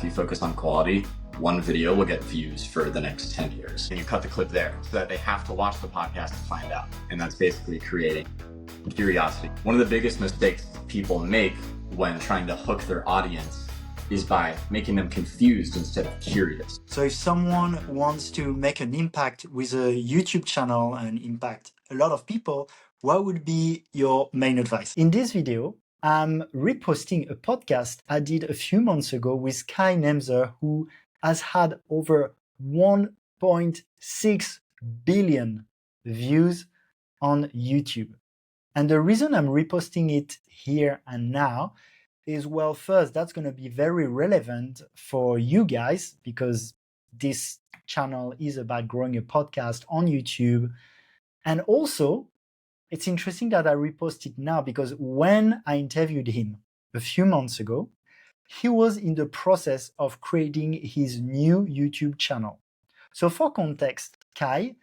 you focus on quality, one video will get views for the next 10 years. And you cut the clip there so that they have to watch the podcast to find out. And that's basically creating curiosity. One of the biggest mistakes people make when trying to hook their audience is by making them confused instead of curious. So if someone wants to make an impact with a YouTube channel and impact a lot of people, what would be your main advice? In this video, I'm reposting a podcast I did a few months ago with Kai Nemzer, who has had over 1.6 billion views on YouTube. And the reason I'm reposting it here and now is, well, first, that's going to be very relevant for you guys because this channel is about growing a podcast on YouTube. And also, it's interesting that I repost it now because when I interviewed him a few months ago, he was in the process of creating his new YouTube channel. So for context, Kai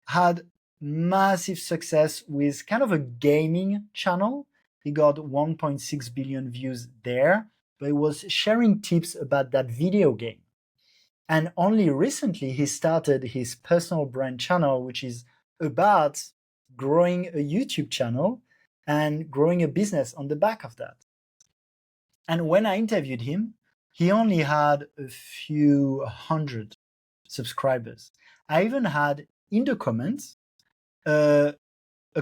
had massive success with kind of a gaming channel. He got 1.6 billion views there, but he was sharing tips about that video game. And only recently he started his personal brand channel, which is about growing a YouTube channel and growing a business on the back of that. And when I interviewed him, he only had a few hundred subscribers. I even had in the comments a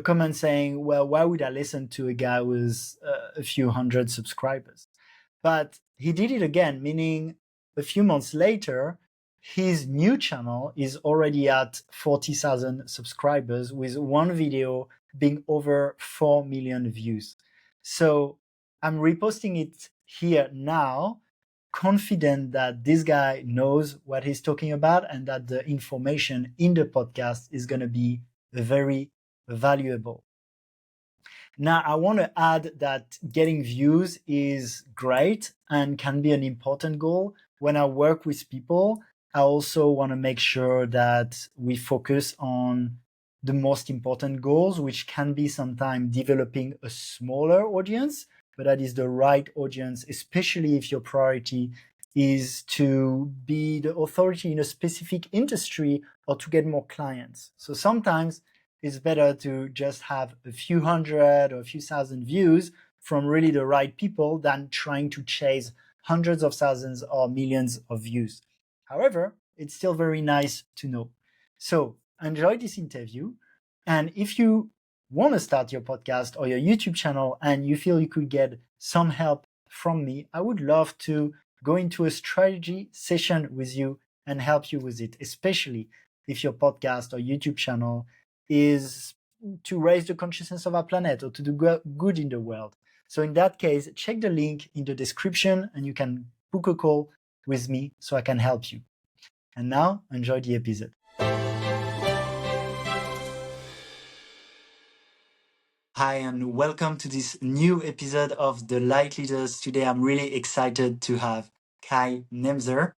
comment saying, well, why would I listen to a guy with a few hundred subscribers? But he did it again, meaning a few months later, his new channel is already at 40,000 subscribers with one video being over 4 million views. So I'm reposting it here now, confident that this guy knows what he's talking about and that the information in the podcast is going to be very valuable. Now, I want to add that getting views is great and can be an important goal. When I work with people, I also want to make sure that we focus on the most important goals, which can be sometimes developing a smaller audience, but that is the right audience, especially if your priority is to be the authority in a specific industry or to get more clients. So sometimes it's better to just have a few hundred or a few thousand views from really the right people than trying to chase hundreds of thousands or millions of views. However, it's still very nice to know. So enjoy this interview. And if you want to start your podcast or your YouTube channel and you feel you could get some help from me, I would love to go into a strategy session with you and help you with it, especially if your podcast or YouTube channel is to raise the consciousness of our planet or to do good in the world. So in that case, check the link in the description and you can book a call with me so I can help you. And now, enjoy the episode. Hi, and welcome to this new episode of The Light Leaders. Today, I'm really excited to have Kai Nemzer,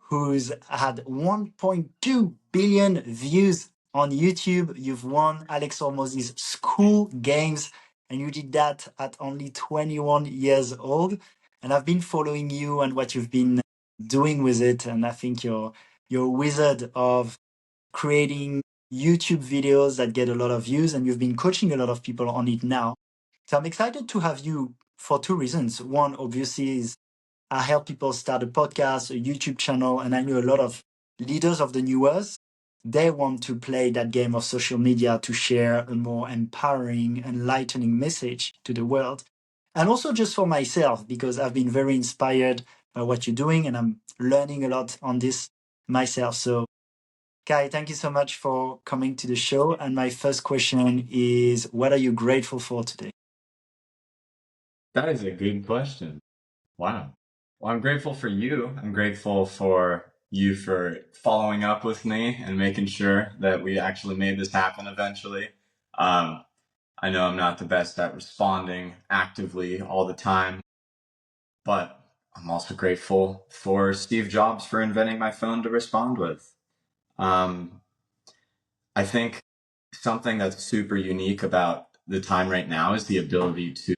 who's had 1.2 billion views on YouTube. You've won Alex Hormozzi's school games, and you did that at only 21 years old. And I've been following you and what you've been doing with it, and I think you're a wizard of creating YouTube videos that get a lot of views, and you've been coaching a lot of people on it now. So I'm excited to have you for two reasons. One, obviously, is I help people start a podcast, a YouTube channel, and I know a lot of leaders of the new earth. They want to play that game of social media to share a more empowering, enlightening message to the world. And also just for myself, because I've been very inspired by what you're doing and I'm learning a lot on this myself. So Kai, thank you so much for coming to the show. And my first question is, what are you grateful for today? That is a good question. Wow. Well, I'm grateful for you. I'm grateful for you for following up with me and making sure that we actually made this happen eventually. I know I'm not the best at responding actively all the time, but I'm also grateful for Steve Jobs for inventing my phone to respond with. I think something that's super unique about the time right now is the ability to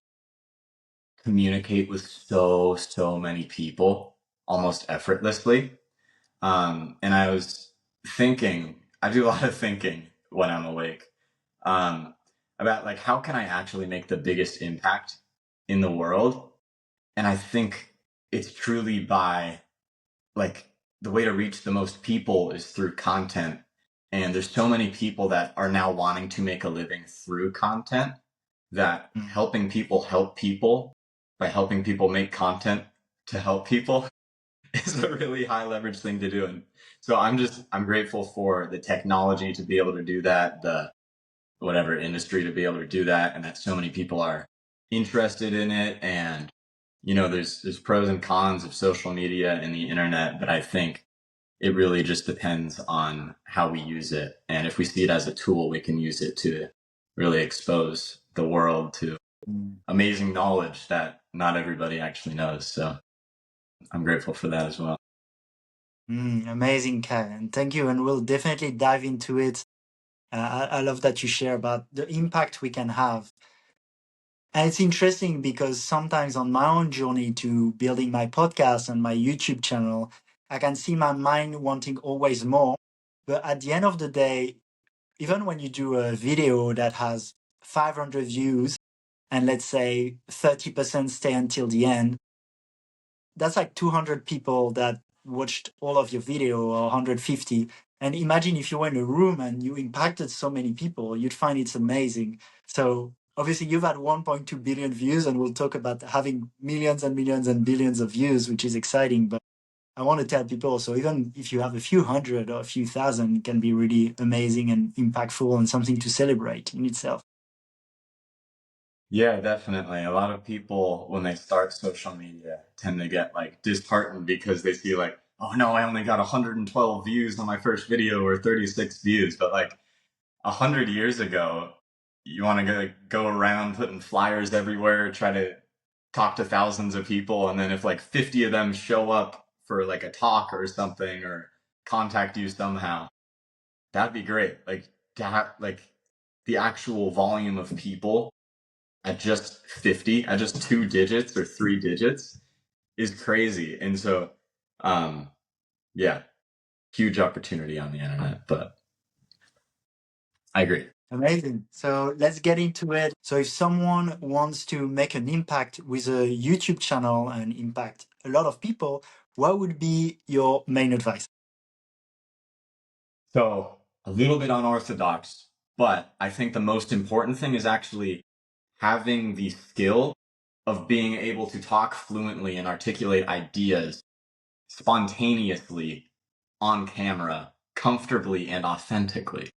communicate with so many people almost effortlessly. And I was thinking, I do a lot of thinking when I'm awake, um, about like, how can I actually make the biggest impact in the world? And I think it's truly by like the way to reach the most people is through content. And there's so many people that are now wanting to make a living through content that Mm. helping people help people by helping people make content to help people is a really high leverage thing to do. And so I'm grateful for the technology to be able to do that, the whatever industry to be able to do that, and that so many people are interested in it. And there's pros and cons of social media and the internet, but I think it really just depends on how we use it. And if we see it as a tool, we can use it to really expose the world to amazing knowledge that not everybody actually knows. So I'm grateful for that as well. Amazing, Kai, and thank you. And we'll definitely dive into it. I love that you share about the impact we can have. And it's interesting because sometimes on my own journey to building my podcast and my YouTube channel, I can see my mind wanting always more. But at the end of the day, even when you do a video that has 500 views and let's say 30% stay until the end, that's like 200 people that watched all of your video or 150. And imagine if you were in a room and you impacted so many people, you'd find it's amazing. So obviously you've had 1.2 billion views, and we'll talk about having millions and millions and billions of views, which is exciting. But I want to tell people also, even if you have a few hundred or a few thousand, it can be really amazing and impactful and something to celebrate in itself. Yeah, definitely. A lot of people, when they start social media, tend to get like disheartened because they see like, oh no, I only got 112 views on my first video or 36 views. But like 100 years ago, you want to go around putting flyers everywhere, try to talk to thousands of people, and then if like 50 of them show up for like a talk or something or contact you somehow, that'd be great. Like to have like the actual volume of people at just 50, at just 2 digits or 3 digits is crazy. And so, um, yeah, huge opportunity on the internet, but I agree. Amazing. So let's get into it. So if someone wants to make an impact with a YouTube channel and impact a lot of people, what would be your main advice? So a little bit unorthodox, but I think the most important thing is actually having the skill of being able to talk fluently and articulate ideas spontaneously on camera, comfortably and authentically.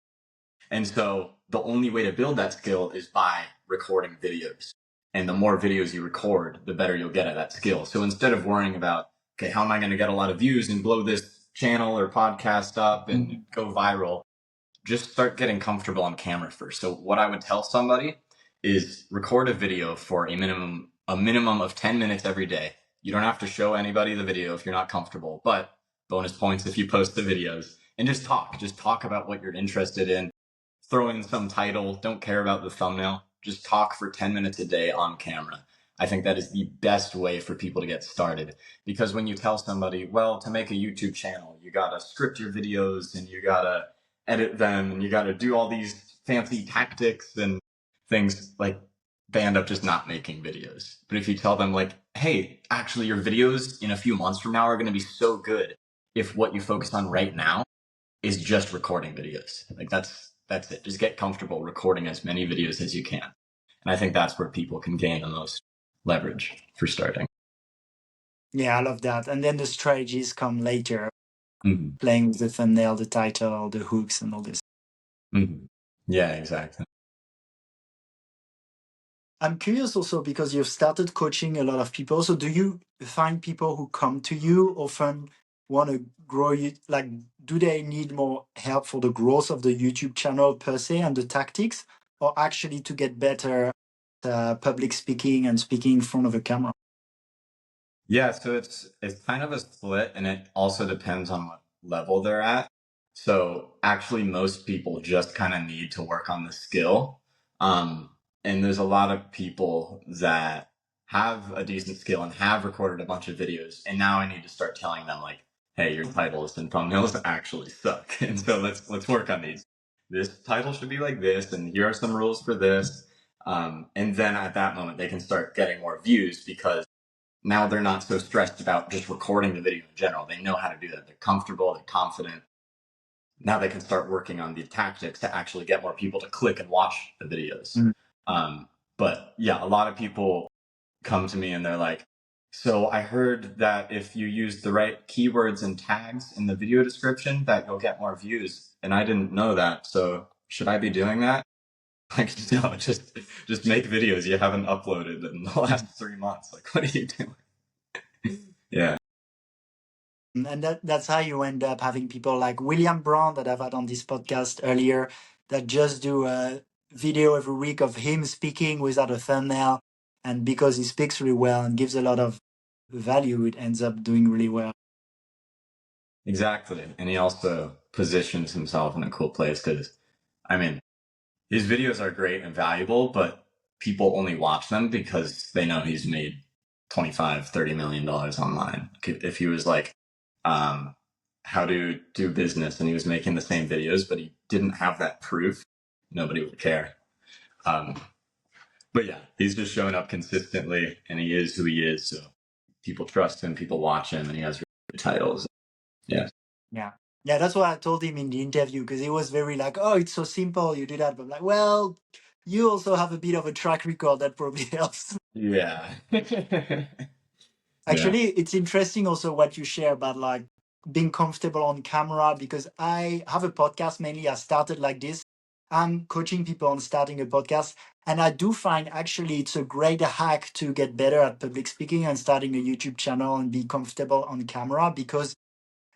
And so the only way to build that skill is by recording videos. And the more videos you record, the better you'll get at that skill. So instead of worrying about, okay, how am I going to get a lot of views and blow this channel or podcast up and go viral, just start getting comfortable on camera first. So what I would tell somebody is record a video for a minimum of 10 minutes every day. You don't have to show anybody the video if you're not comfortable, but bonus points if you post the videos, and just talk about what you're interested in. Throw in some title, don't care about the thumbnail, just talk for 10 minutes a day on camera. I think that is the best way for people to get started, because when you tell somebody, well, to make a YouTube channel, you gotta script your videos and you gotta edit them and you gotta do all these fancy tactics and things, like they end up just not making videos. But if you tell them like, hey, actually your videos in a few months from now are gonna be so good if what you focus on right now is just recording videos. Like that's it. Just get comfortable recording as many videos as you can. And I think that's where people can gain the most leverage for starting. Yeah, I love that. And then the strategies come later, Mm-hmm. playing with the thumbnail, the title, the hooks, and all this. Mm-hmm. Yeah, exactly. I'm curious also because you've started coaching a lot of people. So do you find people who come to you often want to grow you? Like, do they need more help for the growth of the YouTube channel per se and the tactics, or actually to get better public speaking and speaking in front of a camera? Yeah, so it's kind of a split, and it also depends on what level they're at. So actually, most people just kind of need to work on the skill. And there's a lot of people that have a decent skill and have recorded a bunch of videos, and now I need to start telling them like, hey, your titles and thumbnails actually suck, and so let's work on these. This title should be like this, and here are some rules for this. And then at that moment, they can start getting more views because now they're not so stressed about just recording the video in general. They know how to do that. They're comfortable, they're confident. Now they can start working on the tactics to actually get more people to click and watch the videos. But yeah, a lot of people come to me and they're like, so I heard that if you use the right keywords and tags in the video description that you'll get more views. And I didn't know that. So should I be doing that? Like, no, just make videos you haven't uploaded in the last 3 months. Like, what are you doing? Yeah. And that's how you end up having people like William Brown that I've had on this podcast earlier that just do a video every week of him speaking without a thumbnail. And because he speaks really well and gives a lot of value, it ends up doing really well. Exactly. And he also positions himself in a cool place because, I mean, his videos are great and valuable, but people only watch them because they know he's made $25-30 million online. If he was like, how to do business and he was making the same videos, but he didn't have that proof, nobody would care. But yeah, he's just showing up consistently and he is who he is. So people trust him, people watch him, and he has really good titles. Yeah. Yeah. Yeah, that's what I told him in the interview because he was very like, oh, it's so simple, you do that. But I'm like, well, you also have a bit of a track record that probably helps. Yeah. Actually, it's interesting also what you share about like being comfortable on camera because I have a podcast mainly. I started like this. I'm coaching people on starting a podcast. And I do find actually it's a great hack to get better at public speaking and starting a YouTube channel and be comfortable on camera because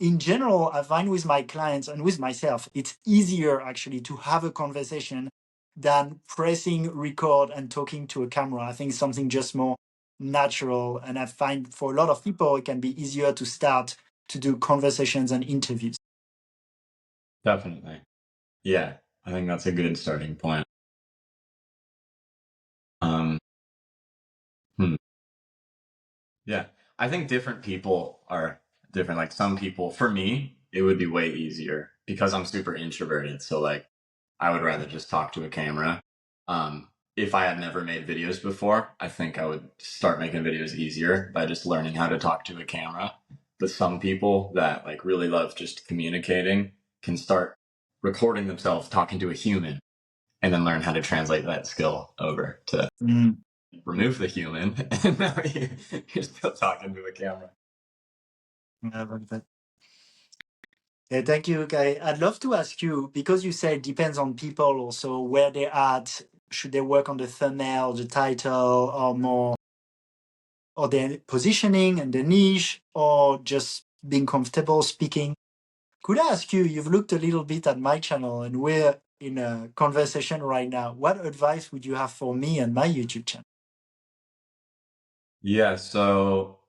in general, I find with my clients and with myself, it's easier actually to have a conversation than pressing record and talking to a camera. I think something just more natural. And I find for a lot of people, it can be easier to start to do conversations and interviews. Definitely. Yeah, I think that's a good starting point. Yeah, I think different people are different. Like some people, for me, it would be way easier because I'm super introverted. So like, I would rather just talk to a camera. If I had never made videos before, I think I would start making videos easier by just learning how to talk to a camera. But some people that like really love just communicating can start recording themselves talking to a human and then learn how to translate that skill over to remove the human, and now you're still talking to a camera. Yeah, thank you, Kai. I'd love to ask you, because you said it depends on people also where they're at, should they work on the thumbnail, the title, or more, or their positioning and the niche, or just being comfortable speaking. Could I ask you, you've looked a little bit at my channel and we're in a conversation right now. What advice would you have for me and my YouTube channel? Yeah, so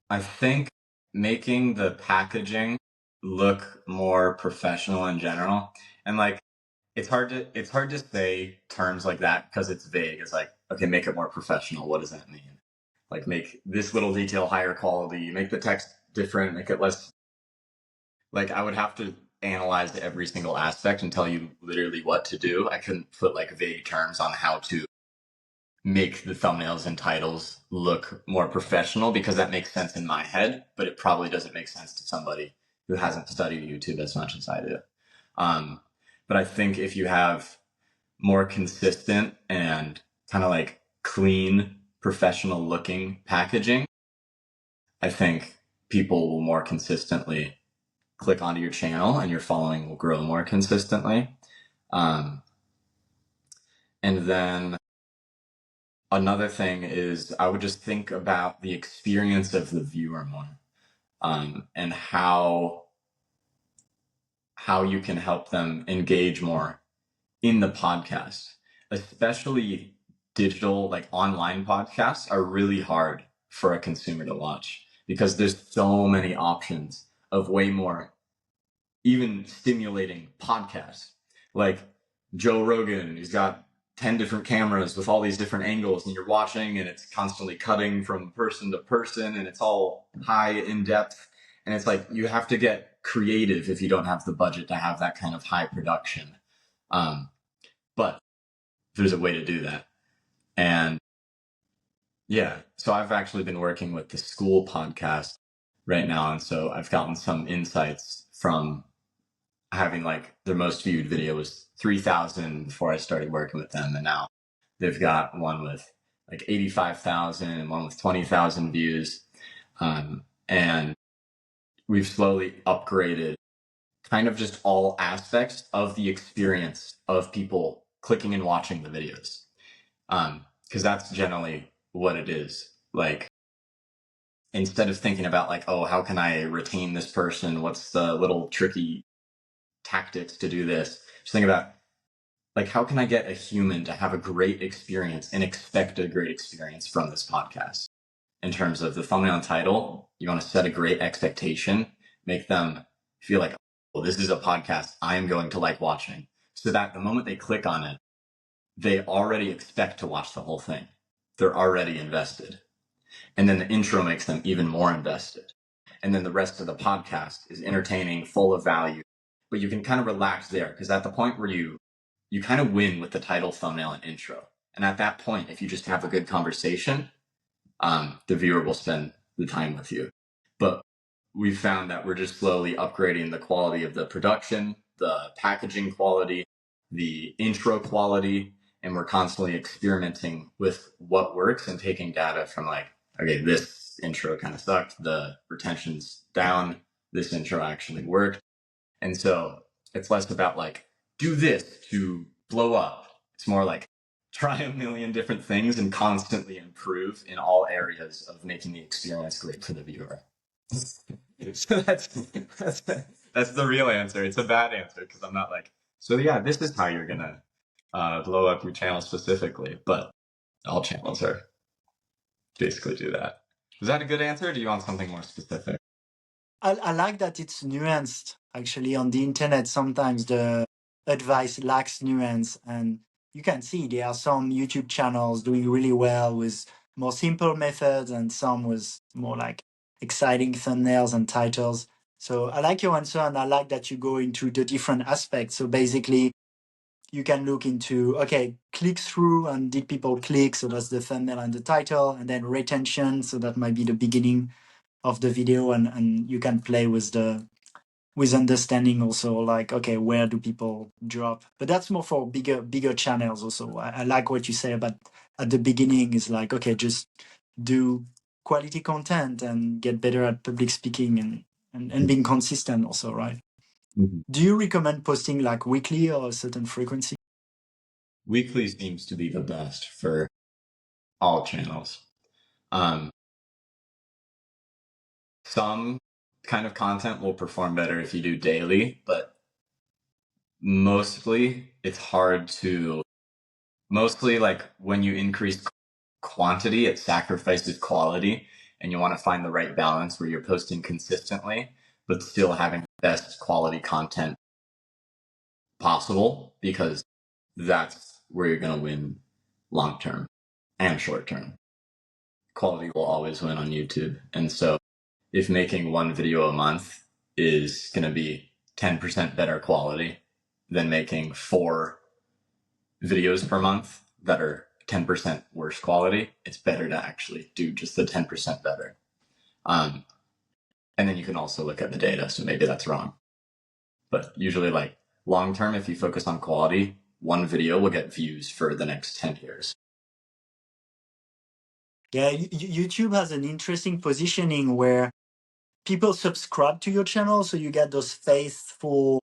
I think making the packaging look more professional in general, and like it's hard to say terms like that because it's vague. It's like, okay, make it more professional. What does that mean? Like make this little detail higher quality, make the text different, make it less. Like I would have to analyze every single aspect and tell you literally what to do. I couldn't put like vague terms on how to make the thumbnails and titles look more professional because that makes sense in my head, but it probably doesn't make sense to somebody who hasn't studied YouTube as much as I do. But I think if you have more consistent and kind of like clean, professional looking packaging, I think people will more consistently click onto your channel and your following will grow more consistently. And then another thing is I would just think about the experience of the viewer more, and how you can help them engage more in the podcast, especially digital, like online podcasts are really hard for a consumer to watch because there's so many options of way more even stimulating podcasts. Like Joe Rogan, he's got 10 different cameras with all these different angles, and you're watching and it's constantly cutting from person to person, and it's all high in depth. And it's like you have to get creative if you don't have the budget to have that kind of high production. But there's a way to do that. And yeah, so I've actually been working with the school podcast right now. And so I've gotten some insights from having like their most viewed video was 3,000 before I started working with them. And now they've got one with like 85,000 and one with 20,000 views. And we've slowly upgraded kind of just all aspects of the experience of people clicking and watching the videos. Because that's generally what it is. Like, instead of thinking about like, oh, how can I retain this person? What's the little tricky tactics to do this? Just think about like, how can I get a human to have a great experience and expect a great experience from this podcast? In terms of the thumbnail and title, you want to set a great expectation, make them feel like, well, this is a podcast I'm going to like watching, so that the moment they click on it, they already expect to watch the whole thing. They're already invested. And then the intro makes them even more invested. And then the rest of the podcast is entertaining, full of value. But you can kind of relax there, because at the point where you kind of win with the title, thumbnail, and intro. And at that point, if you just have a good conversation, the viewer will spend the time with you. But we've found that we're just slowly upgrading the quality of the production, the packaging quality, the intro quality, and we're constantly experimenting with what works and taking data from like, okay, this intro kind of sucked, the retention's down, this intro actually worked. And so it's less about like, do this to blow up. It's more like, try a million different things and constantly improve in all areas of making the experience great for the viewer. So that's the real answer. It's a bad answer because I'm not like, so yeah, this is how you're gonna blow up your channel specifically, but all channels are basically do that. Is that a good answer, or do you want something more specific? I like that it's nuanced. Actually, on the internet, sometimes the advice lacks nuance, and you can see there are some YouTube channels doing really well with more simple methods, and some with more like exciting thumbnails and titles. So I like your answer, and I like that you go into the different aspects. So basically, you can look into, okay, click through and did people click? So that's the thumbnail and the title, and then retention. So that might be the beginning of the video, and you can play with understanding also, like, okay, where do people drop? But that's more for bigger channels also. I like what you say about at the beginning is like, okay, just do quality content and get better at public speaking and being consistent also, right? Mm-hmm. Do you recommend posting like weekly or a certain frequency? Weekly seems to be the best for all channels. Some kind of content will perform better if you do daily, but mostly it's hard to, mostly like when you increase quantity, it sacrifices quality, and you want to find the right balance where you're posting consistently, but still having the best quality content possible, because that's where you're going to win long term and short term. Quality will always win on YouTube. And so if making one video a month is going to be 10% better quality than making 4 videos per month that are 10% worse quality, it's better to actually do just the 10% better. And then you can also look at the data. So maybe that's wrong. But usually, like long term, if you focus on quality, one video will get views for the next 10 years. Yeah, YouTube has an interesting positioning where people subscribe to your channel, so you get those faithful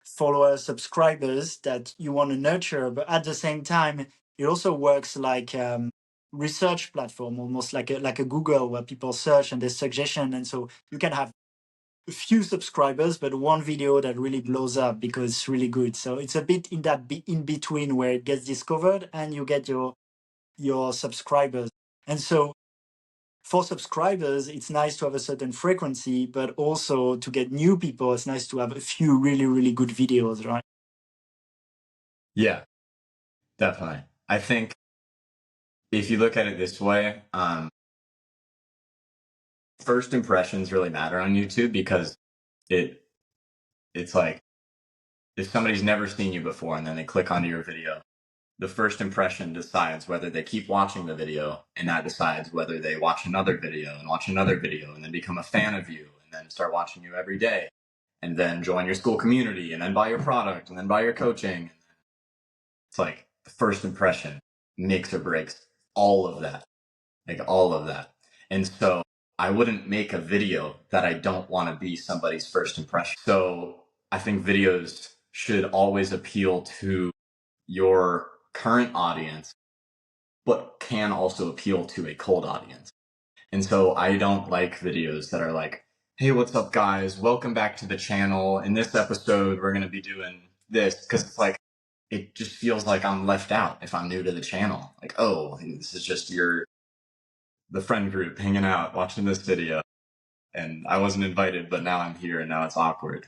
followers, subscribers that you want to nurture. But at the same time, it also works like research platform, almost like a Google, where people search and there's suggestion, and so you can have a few subscribers, but one video that really blows up because it's really good. So it's a bit in that in between where it gets discovered and you get your subscribers. And so for subscribers, it's nice to have a certain frequency, but also to get new people, it's nice to have a few really, really good videos, right? Yeah, definitely. I think if you look at it this way, first impressions really matter on YouTube because it's like if somebody's never seen you before and then they click onto your video, the first impression decides whether they keep watching the video, and that decides whether they watch another video and watch another video and then become a fan of you and then start watching you every day and then join your school community and then buy your product and then buy your coaching. It's like the first impression makes or breaks all of that, like all of that. And so I wouldn't make a video that I don't want to be somebody's first impression. So I think videos should always appeal to your current audience, but can also appeal to a cold audience. And so I don't like videos that are like, hey, what's up, guys? Welcome back to the channel. In this episode, we're going to be doing this. Because it's like, it just feels like I'm left out if I'm new to the channel. Like, oh, this is just the friend group hanging out, watching this video. And I wasn't invited, but now I'm here and now it's awkward.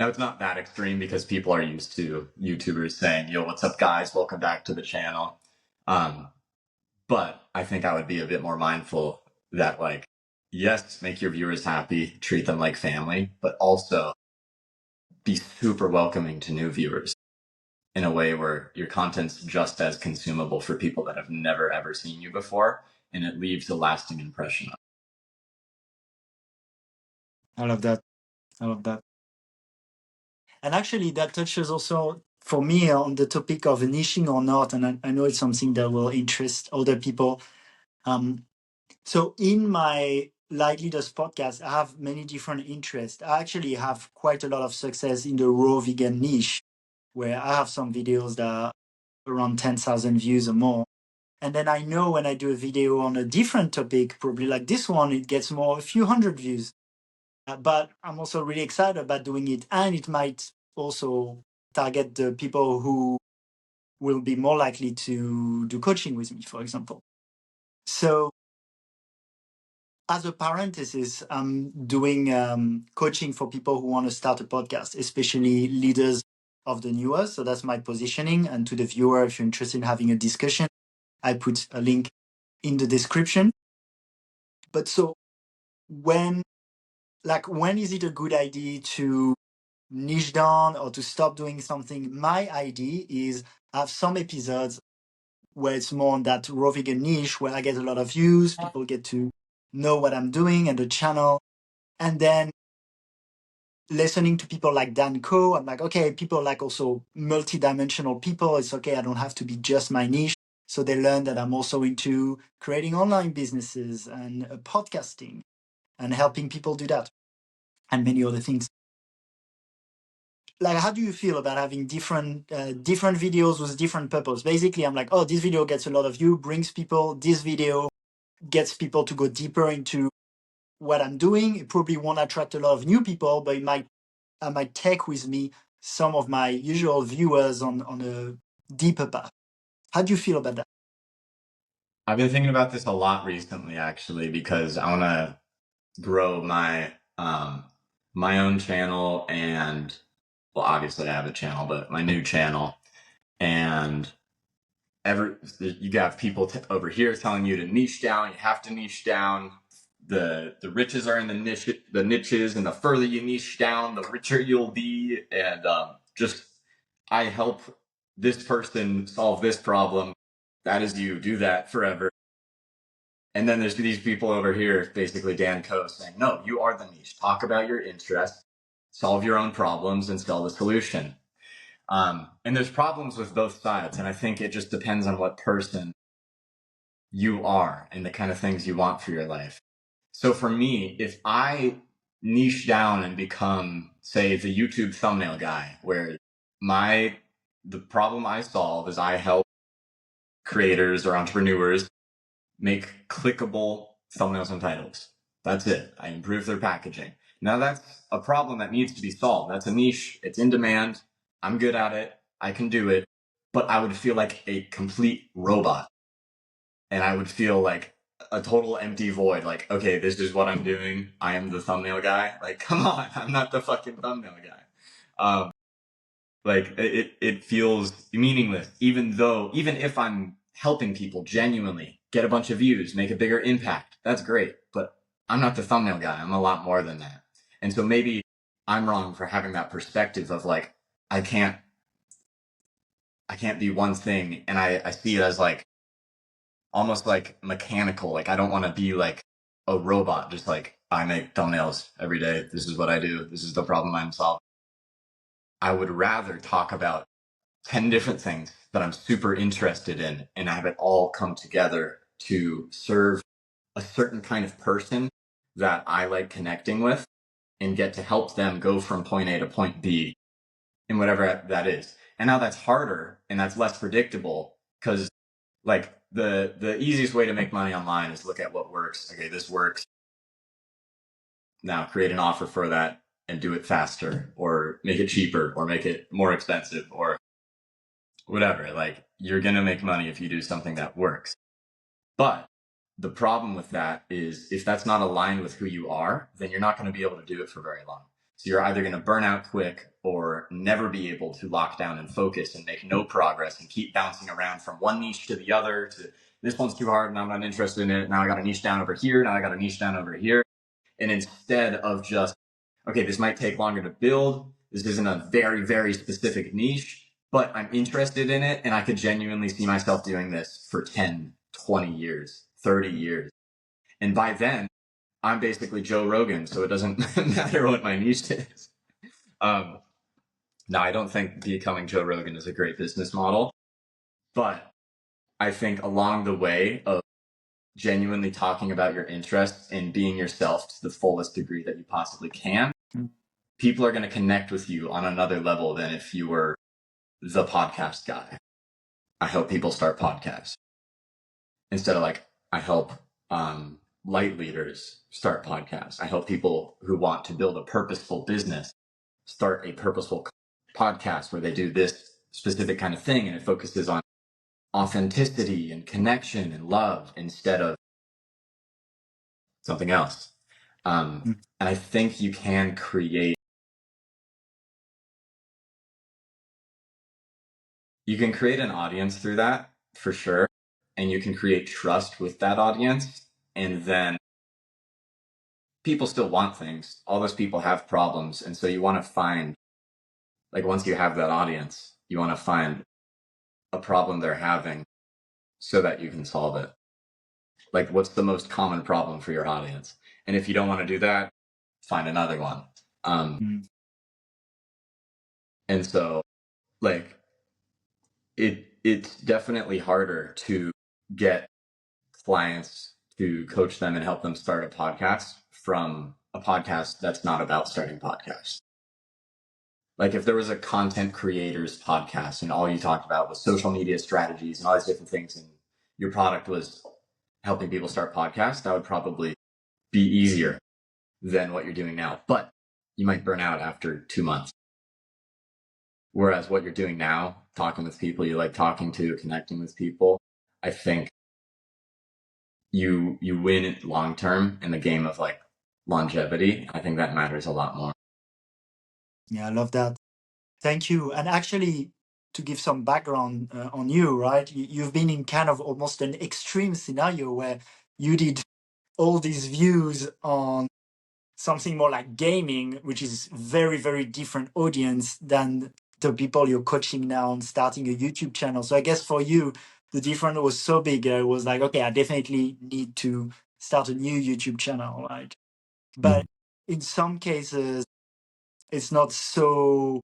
Now it's not that extreme because people are used to YouTubers saying, yo, what's up, guys? Welcome back to the channel. But I think I would be a bit more mindful that, like, yes, make your viewers happy, treat them like family, but also be super welcoming to new viewers in a way where your content's just as consumable for people that have never ever seen you before, and it leaves a lasting impression. I love that. I love that. And actually, that touches also for me on the topic of niching or not. And I know it's something that will interest other people. So in my Light Leaders podcast, I have many different interests. I actually have quite a lot of success in the raw vegan niche, where I have some videos that are around 10,000 views or more. And then I know when I do a video on a different topic, probably like this one, it gets more a few hundred views. But I'm also really excited about doing it. And it might also target the people who will be more likely to do coaching with me, for example. So as a parenthesis, I'm doing coaching for people who want to start a podcast, especially leaders of the newest. So that's my positioning. And to the viewer, if you're interested in having a discussion, I put a link in the description. But so when is it a good idea to niche down or to stop doing something? My idea is I have some episodes where it's more on that raw vegan niche where I get a lot of views, people get to know what I'm doing and the channel. And then listening to people like Dan Co, I'm like, okay, people like also multi-dimensional people. It's okay, I don't have to be just my niche. So they learn that I'm also into creating online businesses and podcasting and helping people do that and many other things. Like, how do you feel about having different videos with different purpose? Basically, I'm like, oh, this video gets a lot of views, brings people. This video gets people to go deeper into what I'm doing. It probably won't attract a lot of new people, but I might take with me some of my usual viewers on a deeper path. How do you feel about that? I've been thinking about this a lot recently, actually, because I want to grow my own channel and, well, obviously I have a channel, but my new channel. And you have people over here telling you to niche down. You have to niche down. The riches are in the niches, and the further you niche down, the richer you'll be. And just I help this person solve this problem. That is you. Do that forever. And then there's these people over here, basically Dan Co, saying, no, you are the niche. Talk about your interest, solve your own problems, and sell the solution. And there's problems with both sides. And I think it just depends on what person you are and the kind of things you want for your life. So for me, if I niche down and become, say, the YouTube thumbnail guy, where the problem I solve is I help creators or entrepreneurs make clickable thumbnails and titles. That's it. I improve their packaging. Now that's a problem that needs to be solved. That's a niche. It's in demand. I'm good at it. I can do it. But I would feel like a complete robot. And I would feel like a total empty void. Like, okay, this is what I'm doing. I am the thumbnail guy. Like, come on. I'm not the fucking thumbnail guy. Like it feels meaningless, even if I'm helping people genuinely get a bunch of views, make a bigger impact. That's great. But I'm not the thumbnail guy. I'm a lot more than that. And so maybe I'm wrong for having that perspective of like, I can't be one thing. And I see it as like almost like mechanical. Like I don't want to be like a robot, just like I make thumbnails every day. This is what I do. This is the problem I'm solving. I would rather talk about 10 different things that I'm super interested in and have it all come together to serve a certain kind of person that I like connecting with and get to help them go from point A to point B and whatever that is. And now that's harder and that's less predictable because like the easiest way to make money online is look at what works. Okay, this works. Now create an offer for that and do it faster or make it cheaper or make it more expensive or whatever. Like you're going to make money if you do something that works. But the problem with that is if that's not aligned with who you are, then you're not going to be able to do it for very long. So you're either going to burn out quick or never be able to lock down and focus and make no progress and keep bouncing around from one niche to the other to this one's too hard and I'm not interested in it. Now I got a niche down over here. Now I got a niche down over here. And instead of just, okay, this might take longer to build. This isn't a very, very specific niche, but I'm interested in it. And I could genuinely see myself doing this for 10, 20 years, 30 years. And by then, I'm basically Joe Rogan. So it doesn't matter what my niche is. No, I don't think becoming Joe Rogan is a great business model, but I think along the way of genuinely talking about your interests and being yourself to the fullest degree that you possibly can, people are going to connect with you on another level than if you were the podcast guy. I help people start podcasts instead of like, I help light leaders start podcasts. I help people who want to build a purposeful business start a purposeful podcast where they do this specific kind of thing and it focuses on authenticity and connection and love instead of something else. And I think you can create an audience through that for sure. And you can create trust with that audience. And then people still want things. All those people have problems. And so you want to find, like, once you have that audience, you want to find a problem they're having so that you can solve it. Like, what's the most common problem for your audience? And if you don't want to do that, find another one. And so, like, it's definitely harder to get clients to coach them and help them start a podcast from a podcast that's not about starting podcasts. Like if there was a content creators podcast and all you talked about was social media strategies and all these different things and your product was helping people start podcasts, that would probably be easier than what you're doing now. But you might burn out after 2 months. Whereas what you're doing now, talking with people you like talking to, connecting with people, I think you win long term in the game of like longevity. I think that matters a lot more. Yeah, I love that. Thank you. And actually, to give some background on you, right? You've been in kind of almost an extreme scenario where you did all these views on something more like gaming, which is very, very different audience than the people you're coaching now on starting a YouTube channel. So I guess for you, the difference was so big. It was like, okay, I definitely need to start a new YouTube channel, right? But in some cases, it's not so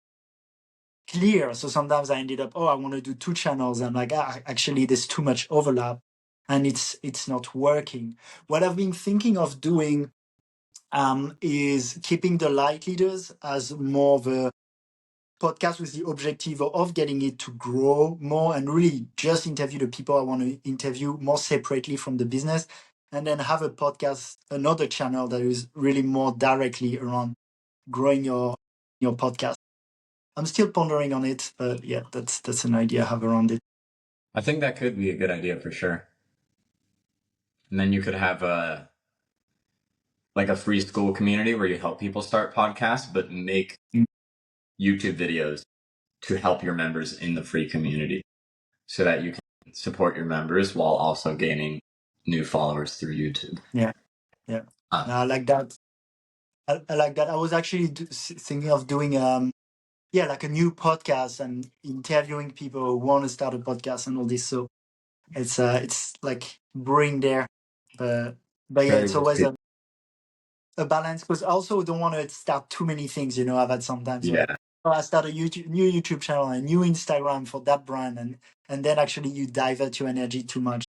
clear. So sometimes I ended up, oh, I want to do 2 channels. I'm like, actually, there's too much overlap and it's not working. What I've been thinking of doing is keeping the light leaders as more of a podcast with the objective of getting it to grow more and really just interview the people I want to interview more separately from the business, and then have a podcast, another channel that is really more directly around growing your podcast. I'm still pondering on it, but yeah, that's an idea I have around it. I think that could be a good idea for sure. And then you could have a free school community where you help people start podcasts, but make YouTube videos to help your members in the free community so that you can support your members while also gaining new followers through YouTube. Yeah. No, I like that. I like that. I was actually thinking of doing like a new podcast and interviewing people who want to start a podcast and all this. So it's like brewing there, but yeah, Very it's always good. a balance, because I also don't want to start too many things. I've had sometimes where I start a new YouTube channel, a new Instagram for that brand, and then actually you divert your energy too much.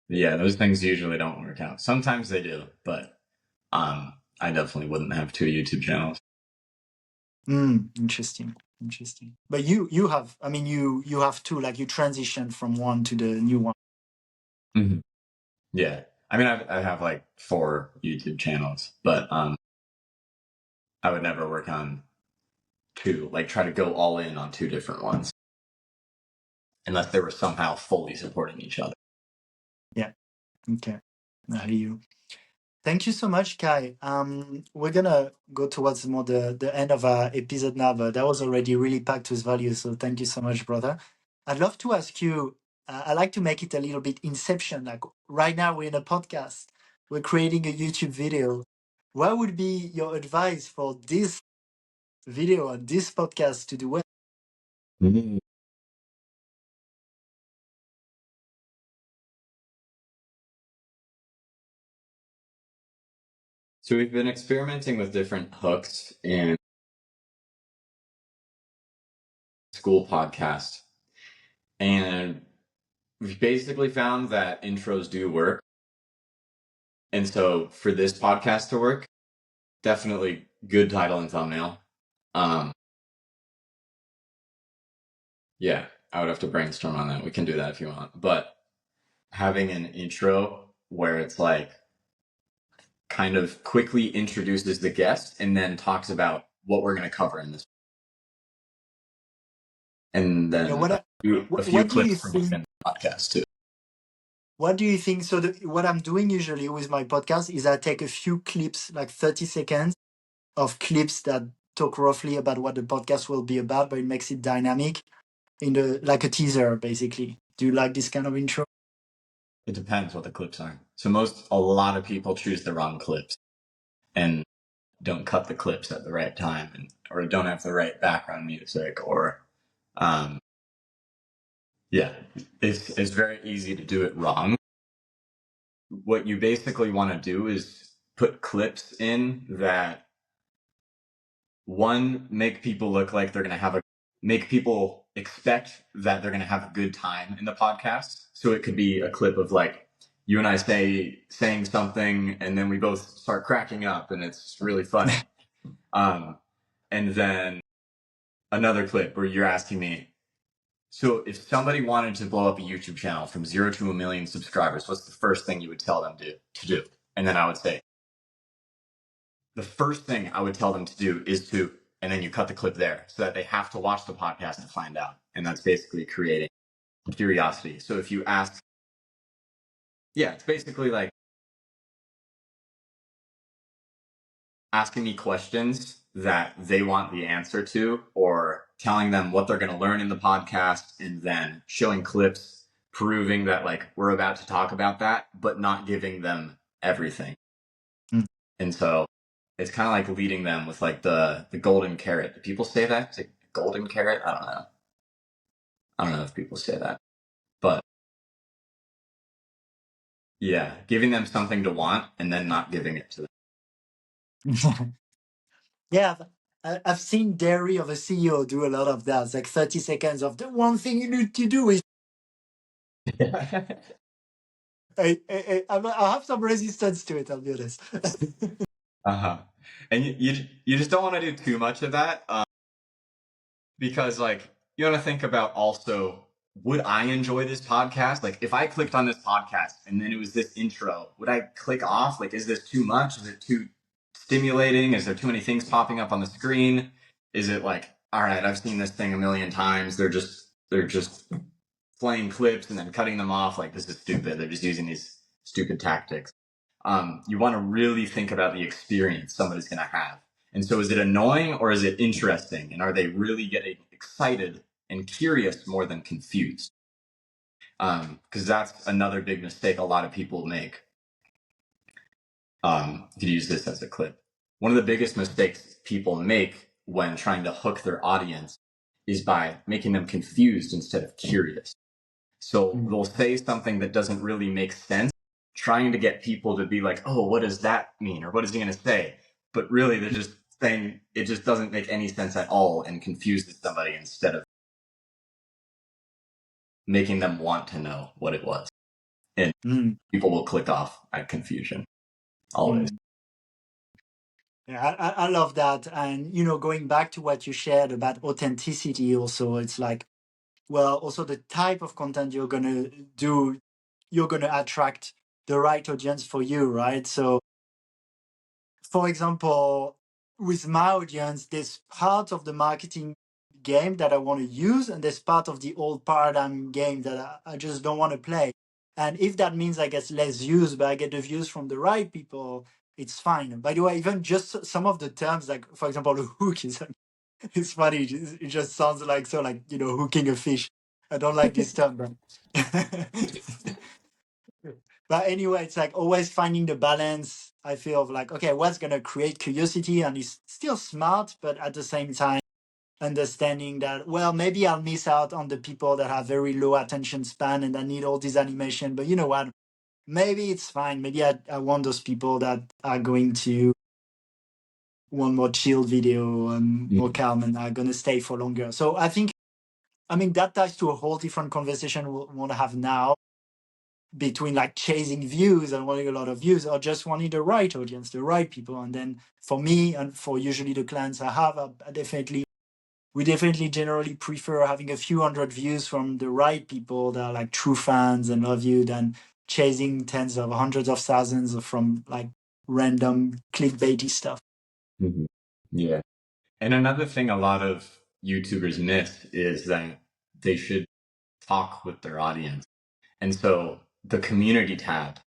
Yeah, those things usually don't work out. Sometimes they do, but I definitely wouldn't have 2 YouTube channels. Interesting. But you have, I mean, you have two, like you transition from one to the new one. Mm-hmm. Yeah, I mean, I have like 4 YouTube channels, but I would never work on 2, like try to go all in on 2 different ones, unless they were somehow fully supporting each other. Yeah. Okay. I hear you. Thank you so much, Kai. We're gonna go towards more the end of our episode now, but that was already really packed with value. So thank you so much, brother. I'd love to ask you. I like to make it a little bit Inception. Like right now, we're in a podcast. We're creating a YouTube video. What would be your advice for this video and this podcast to do well? Mm-hmm. So we've been experimenting with different hooks in school podcast, and we've basically found that intros do work. And so for this podcast to work, definitely good title and thumbnail. Yeah, I would have to brainstorm on that. We can do that if you want. But having an intro where it's like kind of quickly introduces the guest and then talks about what we're going to cover in this. And then What a few do you clips from think? within the podcast too. What do you think? So what I'm doing usually with my podcast is I take a few clips, like 30 seconds of clips that talk roughly about what the podcast will be about, but it makes it dynamic like a teaser, basically. Do you like this kind of intro? It depends what the clips are. So a lot of people choose the wrong clips and don't cut the clips at the right time, or don't have the right background music, or yeah, it's very easy to do it wrong. What you basically want to do is put clips in that, one, make people look like they're going to make people expect that they're going to have a good time in the podcast. So it could be a clip of like you and I saying something, and then we both start cracking up, and it's really funny. And then another clip where you're asking me, so if somebody wanted to blow up a YouTube channel from 0 to 1 million subscribers, what's the first thing you would tell them to do? And then I would say, the first thing I would tell them to do is to, and then you cut the clip there so that they have to watch the podcast to find out. And that's basically creating curiosity. So if you ask, yeah, it's basically like asking me questions that they want the answer to, or telling them what they're going to learn in the podcast, and then showing clips proving that like we're about to talk about that, but not giving them everything. And so it's kind of like leading them with like the golden carrot. Do people say that? Is it golden carrot? I don't know. I don't know if people say that, but yeah, giving them something to want and then not giving it to them. Yeah, I've seen Dairy of a CEO do a lot of that. It's like 30 seconds of the one thing you need to do is. I have some resistance to it, I'll be honest. And you just don't want to do too much of that, because like you want to think about also, would I enjoy this podcast? Like if I clicked on this podcast and then it was this intro, would I click off? Like, is this too much? Is it too stimulating? Is there too many things popping up on the screen? Is it like, all right, I've seen this thing a million times. They're just playing clips and then cutting them off. Like, this is stupid. They're just using these stupid tactics. You want to really think about the experience somebody's going to have. And so is it annoying or is it interesting? And are they really getting excited and curious more than confused. Because that's another big mistake a lot of people make. You could use this as a clip. One of the biggest mistakes people make when trying to hook their audience is by making them confused instead of curious. So they'll say something that doesn't really make sense, trying to get people to be like, oh, what does that mean? Or what is he going to say? But really, they're just saying it just doesn't make any sense at all and confuses somebody instead of making them want to know what it was. And people will click off at confusion always. Yeah, I love that. And, going back to what you shared about authenticity also, it's like, well, also the type of content you're going to do, you're going to attract the right audience for you, right? So, for example, with my audience, there's part of the marketing game that I want to use, and there's part of the old paradigm game that I just don't want to play. And if that means I get less views, but I get the views from the right people, it's fine. By the way, even just some of the terms, like for example, a hook is it's funny. It just sounds like hooking a fish. I don't like this term, but but anyway, it's like always finding the balance. I feel of like, okay, what's gonna create curiosity and is still smart, but at the same time understanding that, well, maybe I'll miss out on the people that have very low attention span and that need all this animation. But you know what? Maybe it's fine. Maybe I want those people that are going to want more chill video and more calm and are going to stay for longer. So that ties to a whole different conversation we want to have now between like chasing views and wanting a lot of views or just wanting the right audience, the right people. And then for me and for usually the clients I have, we definitely generally prefer having a few hundred views from the right people that are like true fans and love you than chasing tens of hundreds of thousands from like random clickbaity stuff. Mm-hmm. Yeah. And another thing a lot of YouTubers miss is that they should talk with their audience. And so the community tab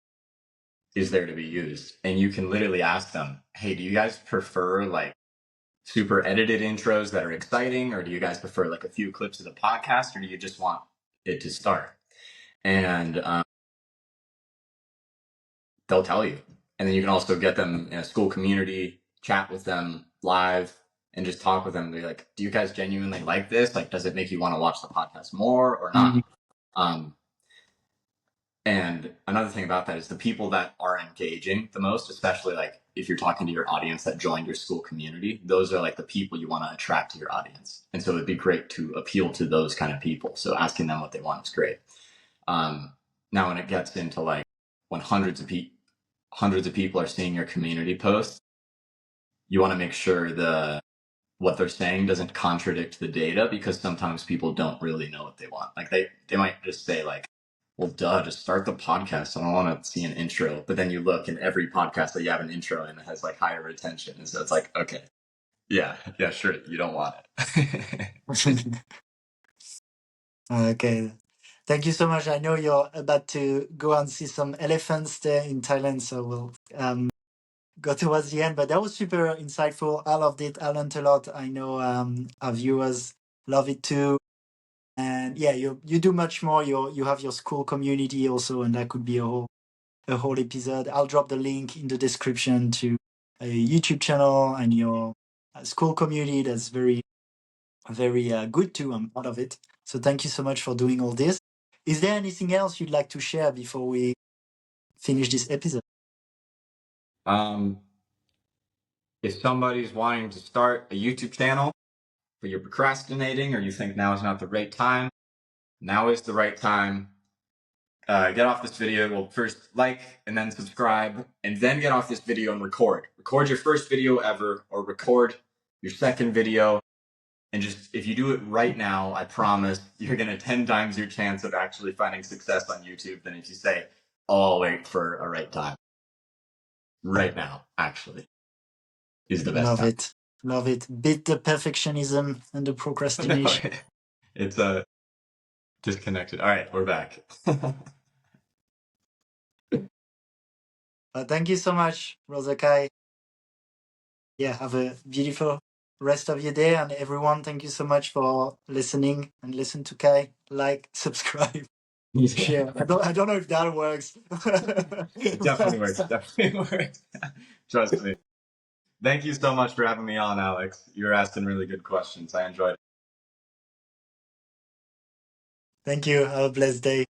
is there to be used. And you can literally ask them, hey, do you guys prefer like super edited intros that are exciting? Or do you guys prefer like a few clips of the podcast? Or do you just want it to start? And they'll tell you. And then you can also get them in a school community, chat with them live, and just talk with them. Be like, do you guys genuinely like this? Like, does it make you want to watch the podcast more or not? And another thing about that is the people that are engaging the most, especially like if you're talking to your audience that joined your school community, those are like the people you want to attract to your audience. And so it'd be great to appeal to those kind of people. So asking them what they want is great. Now, when it gets into like when hundreds of people are seeing your community posts, you want to make sure what they're saying doesn't contradict the data, because sometimes people don't really know what they want. Like they might just say like, well, duh, just start the podcast. I don't want to see an intro. But then you look and every podcast that you have an intro in has like higher retention. And so it's like, okay, yeah, sure. You don't want it. Okay. Thank you so much. I know you're about to go and see some elephants there in Thailand, so we'll go towards the end. But that was super insightful. I loved it. I learned a lot. I know our viewers love it too. And yeah, you do much more. You have your school community also, and that could be a whole episode. I'll drop the link in the description to a YouTube channel and your school community. That's very, very good too. I'm part of it. So thank you so much for doing all this. Is there anything else you'd like to share before we finish this episode? If somebody's wanting to start a YouTube channel, but you're procrastinating or you think now is not the right time, now is the right time. Get off this video. Well, first like and then subscribe, and then get off this video and record. Record your first video ever, or record your second video. And just, if you do it right now, I promise you're going to 10 times your chance of actually finding success on YouTube than if you say, oh, I'll wait for a right time. Right now, actually, is the best Love time. it. Love it. Beat the perfectionism and the procrastination. It's disconnected. All right, we're back. Thank you so much, Rosa Kai. Yeah, have a beautiful rest of your day. And everyone, thank you so much for listening, and listen to Kai. Like, subscribe, share. I don't know if that works. It definitely works. Definitely works. Trust me. Thank you so much for having me on, Alex. You're asking really good questions. I enjoyed it. Thank you. Have a blessed day.